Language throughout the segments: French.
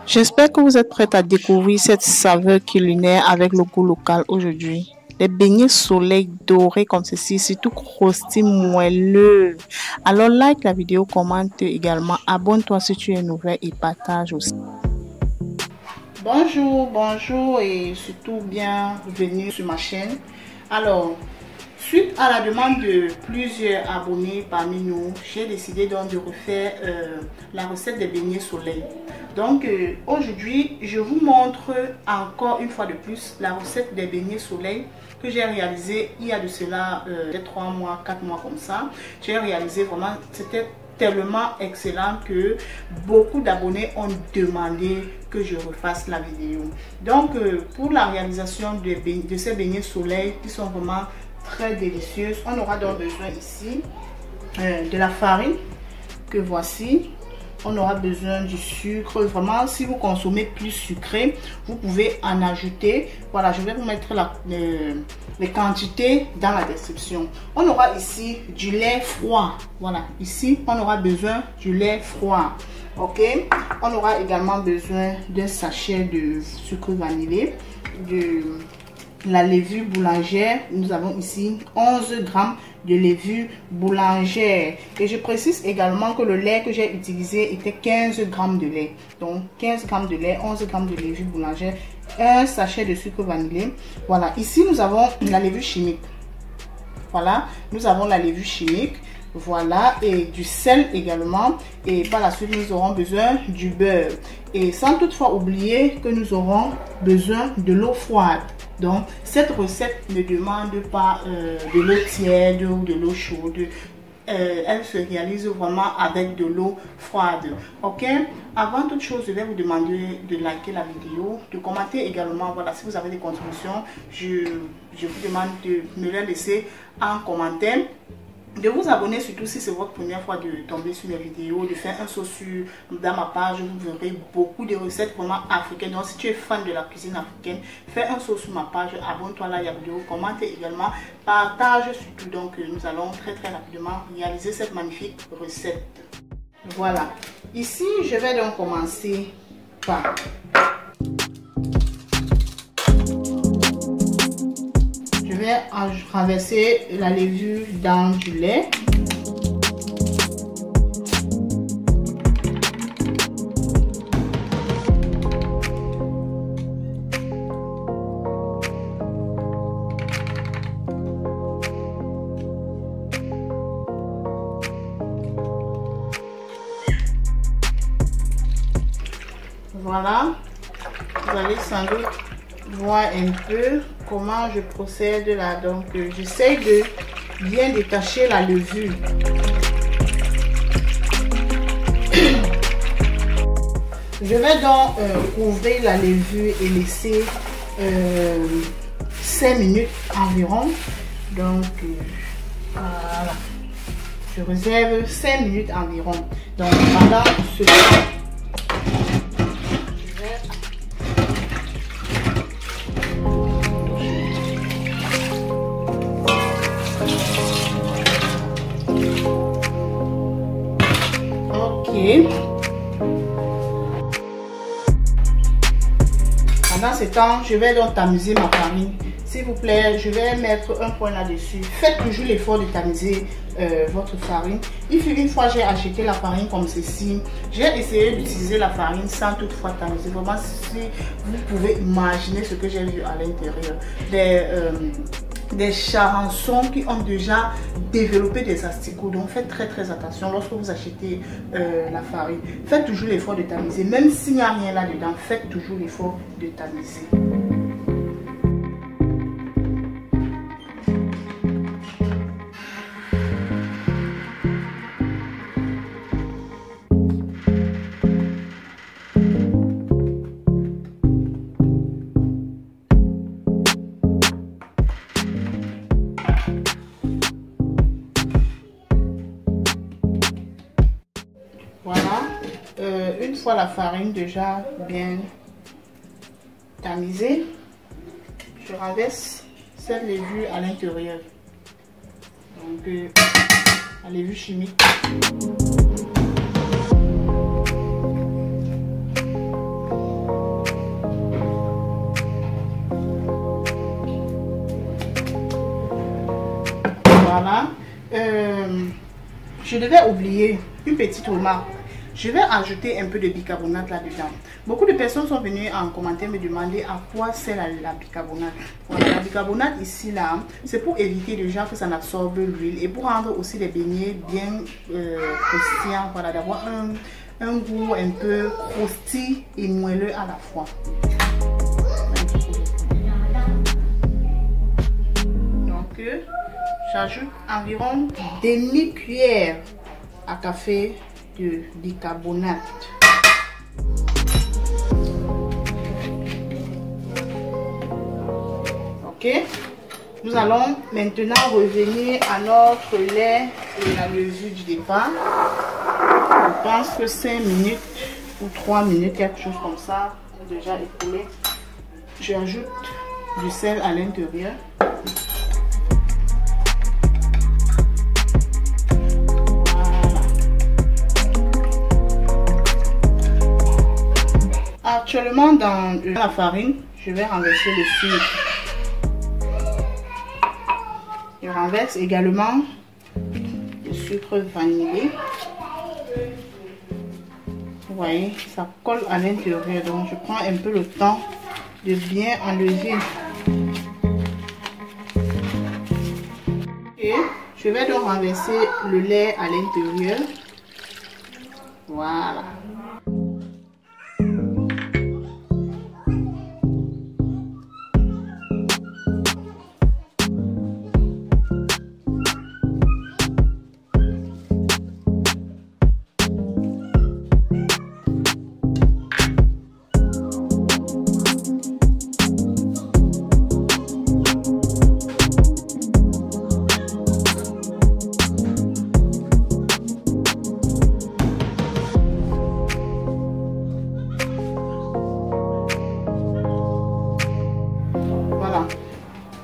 J'espère que vous êtes prête à découvrir cette saveur culinaire avec le goût local aujourd'hui. Les beignets soleil dorés comme ceci, surtout croustillés moelleux. Alors like la vidéo, commente également, abonne-toi si tu es nouvelle et partage aussi. Bonjour et surtout bienvenue sur ma chaîne. Alors, suite à la demande de plusieurs abonnés parmi nous, j'ai décidé donc de refaire la recette des beignets soleil. Donc aujourd'hui, je vous montre encore une fois de plus la recette des beignets soleil que j'ai réalisé il y a de cela 3 mois, 4 mois comme ça. J'ai réalisé vraiment, c'était tellement excellent que beaucoup d'abonnés ont demandé que je refasse la vidéo. Donc pour la réalisation de ces beignets soleil qui sont vraiment très délicieuses, on aura donc besoin ici de la farine que voici. On aura besoin du sucre. Vraiment, si vous consommez plus sucré, vous pouvez en ajouter. Voilà, je vais vous mettre les quantités dans la description. On aura ici du lait froid. Voilà, ici, on aura besoin du lait froid. Ok, on aura également besoin d'un sachet de sucre vanillé, de la levure boulangère. Nous avons ici 11 grammes de levure boulangère. Et je précise également que le lait que j'ai utilisé était 15 grammes de lait. Donc 15 grammes de lait, 11 grammes de levure boulangère, un sachet de sucre vanillé. Voilà, ici nous avons la levure chimique. Voilà, nous avons la levure chimique. Voilà, et du sel également. Et par la suite, nous aurons besoin du beurre. Et sans toutefois oublier que nous aurons besoin de l'eau froide. Donc, cette recette ne demande pas de l'eau tiède ou de l'eau chaude. Elle se réalise vraiment avec de l'eau froide. Ok, avant toute chose, je vais vous demander de liker la vidéo, de commenter également. Voilà, si vous avez des contributions, je vous demande de me les laisser en commentaire. De vous abonner, surtout si c'est votre première fois de tomber sur mes vidéos, de faire un saut dans ma page. Vous verrez beaucoup de recettes vraiment africaines. Donc si tu es fan de la cuisine africaine, fais un saut sur ma page, abonne-toi là, il y a vidéo, commente également, partage surtout. Donc nous allons très rapidement réaliser cette magnifique recette. Voilà, ici je vais donc commencer par renverser la levure dans du lait. Voilà, vous allez sans doute voir un peu comment je procède là. Donc j'essaie de bien détacher la levure. Je vais donc couvrir la levure et laisser 5 minutes environ. Donc voilà, je réserve 5 minutes environ. Donc pendant ce temps, pendant ce temps, je vais donc tamiser ma farine. S'il vous plaît, je vais mettre un point là-dessus. Faites toujours l'effort de tamiser votre farine. Une fois j'ai acheté la farine comme ceci, j'ai essayé d'utiliser la farine sans toutefois tamiser. Vraiment, si vous pouvez imaginer ce que j'ai vu à l'intérieur. Des charançons qui ont déjà développé des asticots. Donc faites très attention lorsque vous achetez la farine. Faites toujours l'effort de tamiser. Même s'il n'y a rien là-dedans, faites toujours l'effort de tamiser. Voilà, une fois la farine déjà bien tamisée, je renverse cette levure à l'intérieur. Donc la levure chimique. Voilà. Je devais oublier une petite remarque. Je vais ajouter un peu de bicarbonate là-dedans. Beaucoup de personnes sont venues en commentaire me demander à quoi sert la bicarbonate. Voilà, la bicarbonate ici, là, c'est pour éviter déjà que ça n'absorbe l'huile et pour rendre aussi les beignets bien croustillants. Voilà, d'avoir un goût un peu croustillant et moelleux à la fois. Donc, j'ajoute environ demi-cuillère à café de bicarbonate. Ok, nous allons maintenant revenir à notre lait et la levure du départ. Je pense que 5 minutes ou 3 minutes, quelque chose comme ça, est déjà écoulé. J'ajoute du sel à l'intérieur. Actuellement, dans la farine, je vais renverser le sucre. Je renverse également le sucre vanillé. Vous voyez, ça colle à l'intérieur. Donc, je prends un peu le temps de bien enlever. Et je vais donc renverser le lait à l'intérieur. Voilà.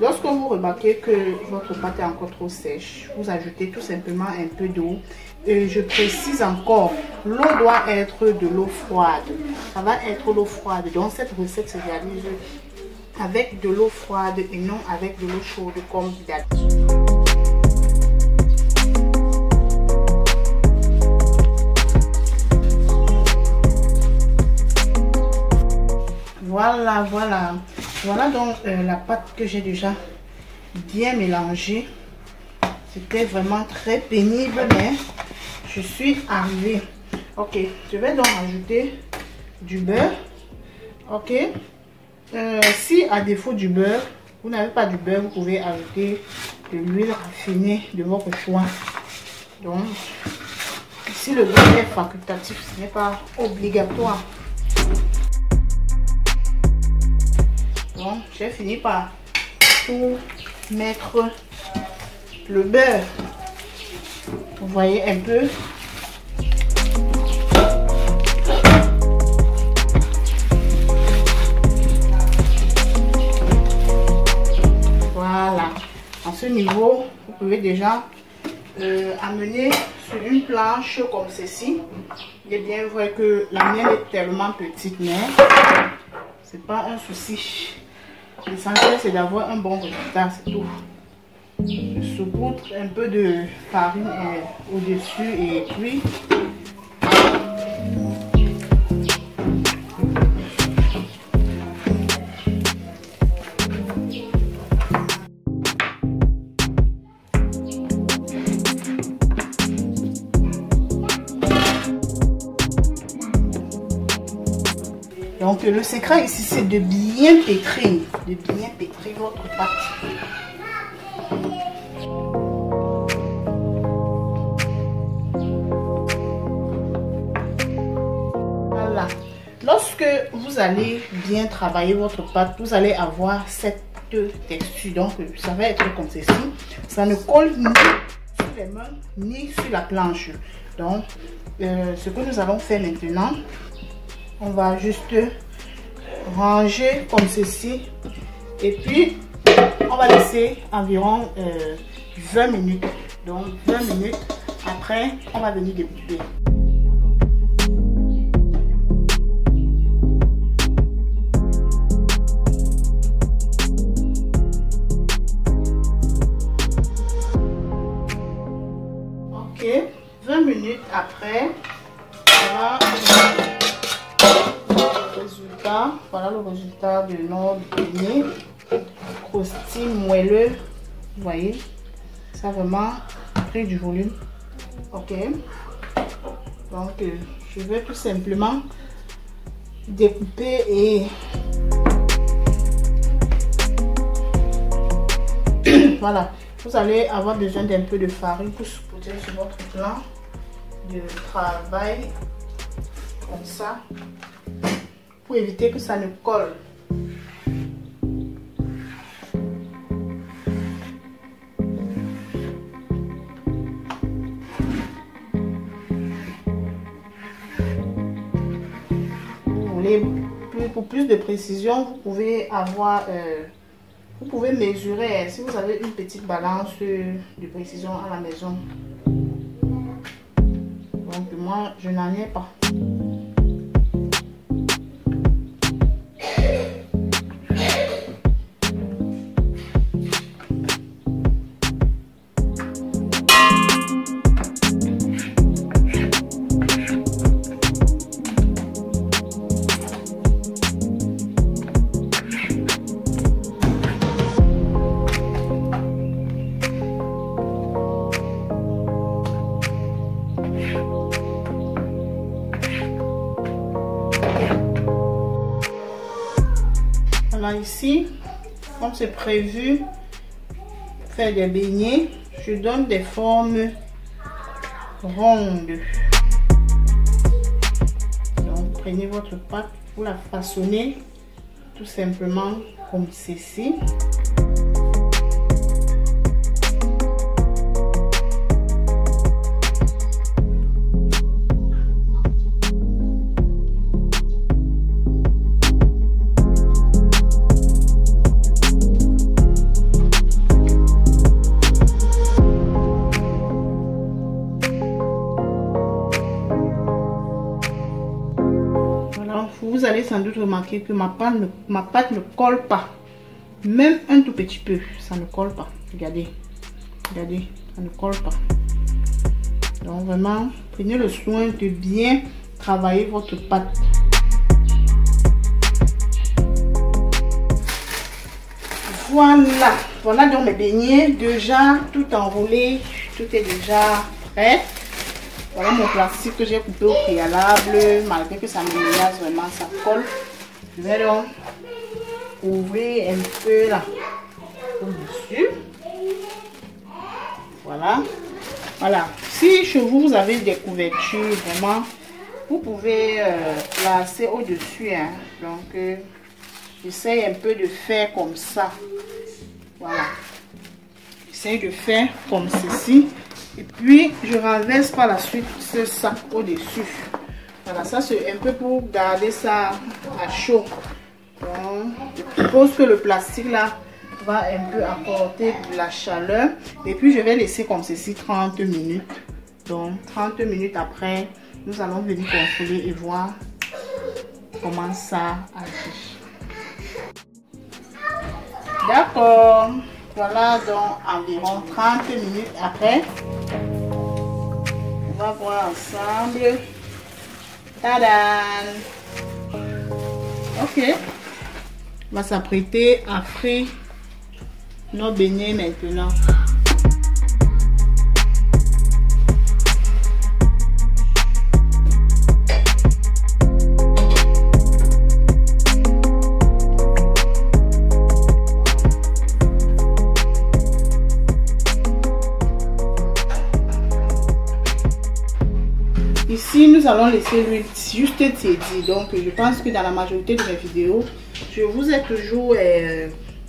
Lorsque vous remarquez que votre pâte est encore trop sèche, vous ajoutez tout simplement un peu d'eau. Et je précise encore, l'eau doit être de l'eau froide. Ça va être l'eau froide. Donc cette recette se réalise avec de l'eau froide et non avec de l'eau chaude comme d'habitude. Voilà, voilà. Voilà donc la pâte que j'ai déjà bien mélangée. C'était vraiment très pénible, mais je suis arrivée. Ok, je vais donc ajouter du beurre. Ok. Si à défaut du beurre, vous n'avez pas du beurre, vous pouvez ajouter de l'huile raffinée de votre choix. Donc, si le beurre est facultatif, ce n'est pas obligatoire. Donc, j'ai fini par tout mettre le beurre. Vous voyez un peu. Voilà. À ce niveau, vous pouvez déjà amener sur une planche comme ceci. Il est bien vrai que la mienne est tellement petite, mais c'est pas un souci. L'essentiel, c'est d'avoir un bon résultat, c'est tout. Je saupoudre un peu de farine au-dessus et puis donc le secret ici, c'est de bien pétrir votre pâte. Voilà. Lorsque vous allez bien travailler votre pâte, vous allez avoir cette texture. Donc ça va être comme ceci. Ça ne colle ni sur les mains ni sur la planche. Donc ce que nous allons faire maintenant, on va juste ranger comme ceci et puis on va laisser environ 20 minutes. Donc 20 minutes après, on va venir découper. voilà le résultat de notre beignet. Croustille moelleux, vous voyez, ça a vraiment pris du volume. Ok, donc je vais tout simplement découper et voilà, vous allez avoir besoin d'un peu de farine pour saupoudrer sur votre plan de travail comme ça, pour éviter que ça ne colle. Pour plus de précision, vous pouvez avoir vous pouvez mesurer si vous avez une petite balance de précision à la maison. Donc moi je n'en ai pas. Voilà, ici, comme c'est prévu, faire des beignets, je donne des formes rondes. Donc, prenez votre pâte, vous la façonnez tout simplement comme ceci. Vous allez sans doute remarquer que ma pâte ne colle pas. Même un tout petit peu, ça ne colle pas. Regardez, regardez, ça ne colle pas. Donc vraiment, prenez le soin de bien travailler votre pâte. Voilà, voilà donc mes beignets, déjà tout enroulé, tout est déjà prêt. Voilà mon plastique que j'ai coupé au préalable, malgré que ça me menace vraiment, ça colle. Je vais donc ouvrir un peu là au-dessus. Voilà. Voilà. Si chez vous, vous avez des couvertures, vraiment, vous pouvez placer au-dessus. Hein. Donc, j'essaie un peu de faire comme ça. Voilà. J'essaie de faire comme ceci. Et puis, je renverse par la suite ce sac au-dessus. Voilà, ça c'est un peu pour garder ça à chaud. Donc, je suppose que le plastique là va un peu apporter de la chaleur. Et puis, je vais laisser comme ceci 30 minutes. Donc, 30 minutes après, nous allons venir contrôler et voir comment ça agit. D'accord. Voilà donc environ 30 minutes après. On va voir ensemble. Tadam! Ok. On va s'apprêter à frire nos beignets maintenant. Ici, nous allons laisser l'huile juste tiédir. Donc, je pense que dans la majorité de mes vidéos, je vous ai toujours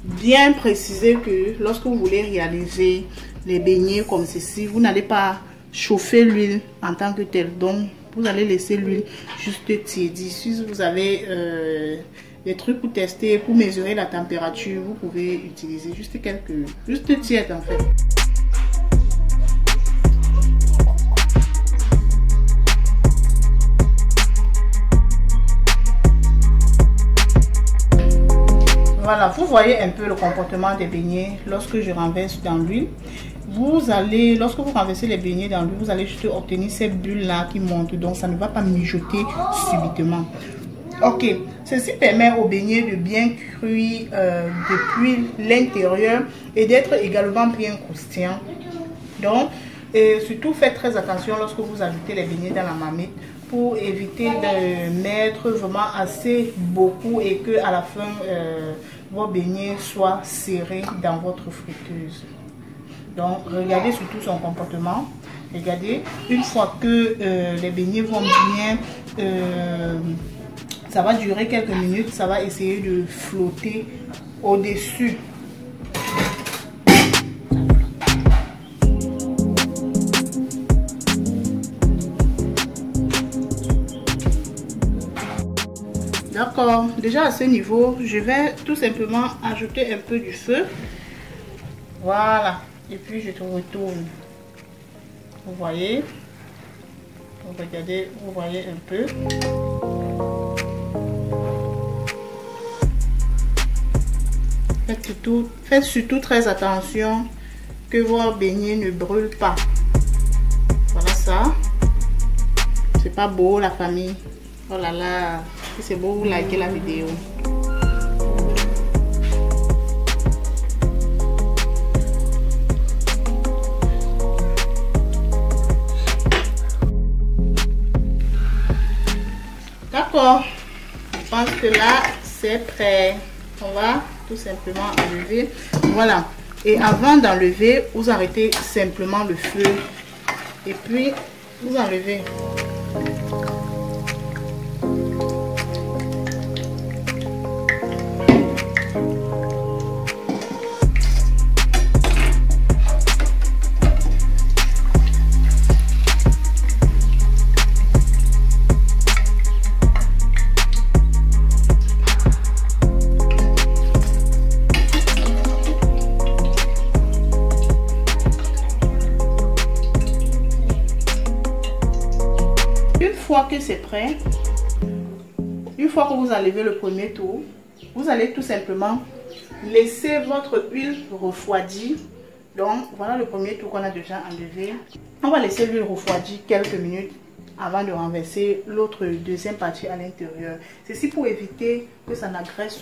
bien précisé que lorsque vous voulez réaliser les beignets comme ceci, vous n'allez pas chauffer l'huile en tant que telle. Donc, vous allez laisser l'huile juste tiédir. Si vous avez des trucs pour tester, pour mesurer la température, vous pouvez utiliser juste tiède en fait. Voilà, vous voyez un peu le comportement des beignets lorsque je renverse dans l'huile. Lorsque vous renversez les beignets dans l'huile, vous allez juste obtenir ces bulles là qui montent. Donc ça ne va pas mijoter subitement. Ok, Ceci permet aux beignets de bien cuire depuis l'intérieur et d'être également bien croustillants. Donc, et surtout faites très attention lorsque vous ajoutez les beignets dans la marmite pour éviter de mettre vraiment assez beaucoup et que à la fin vos beignets soient serrés dans votre friteuse. Donc, regardez surtout son comportement. Regardez, une fois que les beignets vont bien, ça va durer quelques minutes, ça va essayer de flotter au-dessus. D'accord, déjà à ce niveau, je vais tout simplement ajouter un peu du feu. Voilà, et puis je te retourne. Vous voyez, regardez, vous voyez un peu. Faites surtout très attention que vos beignets ne brûlent pas. Voilà ça. C'est pas beau la famille. Oh là là. Si c'est beau, vous likez la vidéo. D'accord. Je pense que là, c'est prêt. On va tout simplement enlever. Voilà. Et avant d'enlever, vous arrêtez simplement le feu. Et puis, vous enlevez. Que c'est prêt, une fois que vous enlevez le premier tour, vous allez tout simplement laisser votre huile refroidir. Donc voilà le premier tour qu'on a déjà enlevé. On va laisser l'huile refroidir quelques minutes avant de renverser l'autre deuxième partie à l'intérieur. Ceci pour éviter que ça n'agresse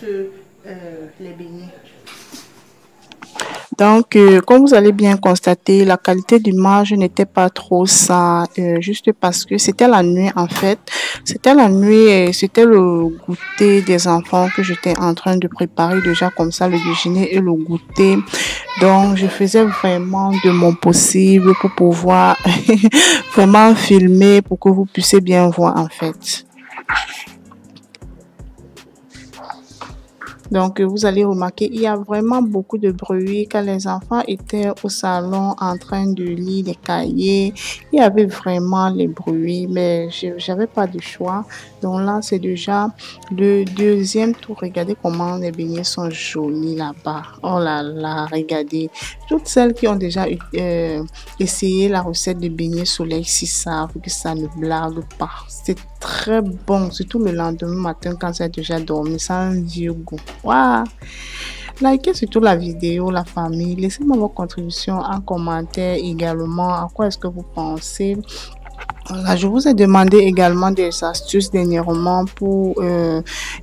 les beignets. Donc, comme vous allez bien constater, la qualité du marge n'était pas trop ça, juste parce que c'était la nuit en fait. C'était la nuit et c'était le goûter des enfants que j'étais en train de préparer déjà comme ça, le déjeuner et le goûter. Donc, je faisais vraiment de mon possible pour pouvoir vraiment filmer pour que vous puissiez bien voir en fait. Donc, vous allez remarquer, il y a vraiment beaucoup de bruit. Quand les enfants étaient au salon en train de lire les cahiers, il y avait vraiment les bruits, mais j'avais pas de choix. Donc là, c'est déjà le deuxième tour. Regardez comment les beignets sont jolis là-bas. Oh là là, regardez. Toutes celles qui ont déjà essayé la recette de beignets soleil, si savent que ça ne blague pas. C'est très bon, surtout le lendemain matin quand ça a déjà dormi, ça a un vieux goût. Waouh! Likez surtout la vidéo, la famille. Laissez-moi vos contributions en commentaire également. À quoi est-ce que vous pensez? Voilà, je vous ai demandé également des astuces dernièrement pour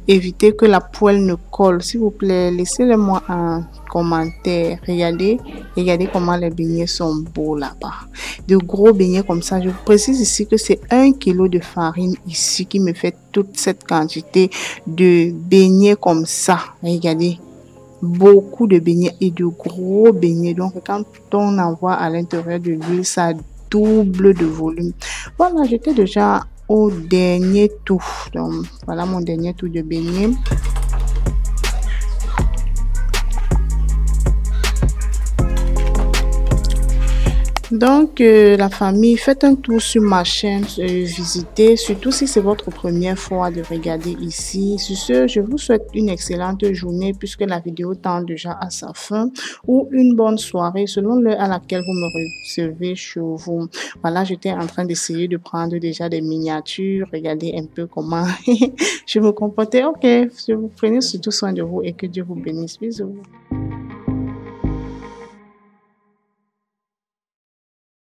éviter que la poêle ne colle. S'il vous plaît, laissez-le-moi en commentaire. Regardez comment les beignets sont beaux là-bas. De gros beignets comme ça. Je vous précise ici que c'est 1 kg de farine ici qui me fait toute cette quantité de beignets comme ça. Regardez. Beaucoup de beignets et de gros beignets. Donc, quand on envoie à l'intérieur de l'huile, ça double de volume. Voilà, j'étais déjà au dernier tour. Donc, voilà mon dernier tour de beignets. Donc, la famille, faites un tour sur ma chaîne, visitez, surtout si c'est votre première fois de regarder ici. Sur ce, je vous souhaite une excellente journée puisque la vidéo tend déjà à sa fin, ou une bonne soirée selon l'heure à laquelle vous me recevez chez vous. Voilà, j'étais en train d'essayer de prendre déjà des miniatures. Regardez un peu comment je me comportais. Ok, je vous prenez surtout soin de vous et que Dieu vous bénisse. Bisous.